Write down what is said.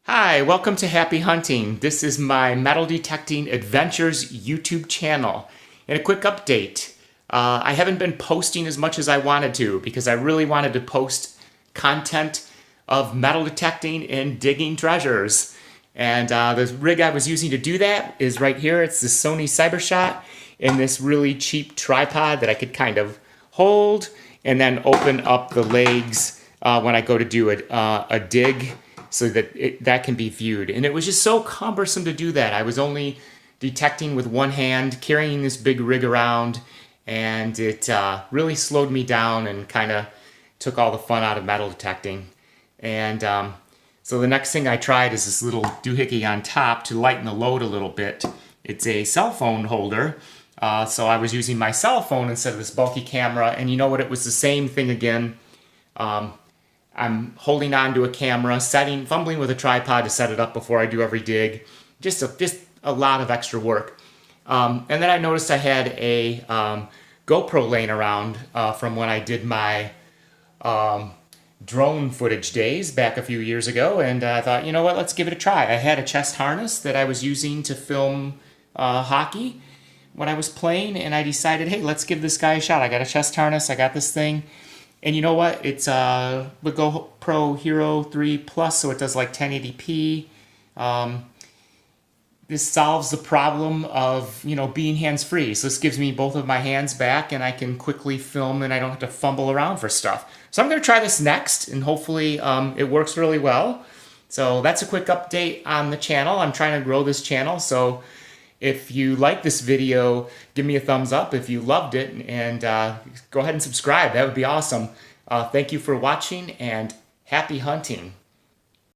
Hi, welcome to Happy Hunting. This is my metal detecting adventures YouTube channel. And a quick update. I haven't been posting as much as I wanted to because I really wanted to post content of metal detecting and digging treasures. And the rig I was using to do that is right here. It's the Sony CyberShot and this really cheap tripod that I could kind of hold and then open up the legs when I go to do a dig, so that that can be viewed. And it was just so cumbersome to do that. I was only detecting with one hand, carrying this big rig around, and it really slowed me down and kind of took all the fun out of metal detecting. And so the next thing I tried is this little doohickey on top to lighten the load a little bit. It's a cell phone holder. So I was using my cell phone instead of this bulky camera, and you know what? It was the same thing again. I'm holding on to a camera, fumbling with a tripod to set it up before I do every dig. Just a lot of extra work. And then I noticed I had a GoPro laying around from when I did my drone footage days back a few years ago, and I thought, you know what, let's give it a try. I had a chest harness that I was using to film hockey when I was playing, and I decided, hey, let's give this guy a shot. I got a chest harness, I got this thing. And you know what? It's the GoPro Hero 3 Plus, so it does like 1080p. This solves the problem of, being hands-free. So this gives me both of my hands back, and I can quickly film, and I don't have to fumble around for stuff. So I'm going to try this next, and hopefully it works really well. So that's a quick update on the channel. I'm trying to grow this channel, so if you like this video, give me a thumbs up if you loved it, and go ahead and subscribe. That would be awesome. Thank you for watching, and happy hunting.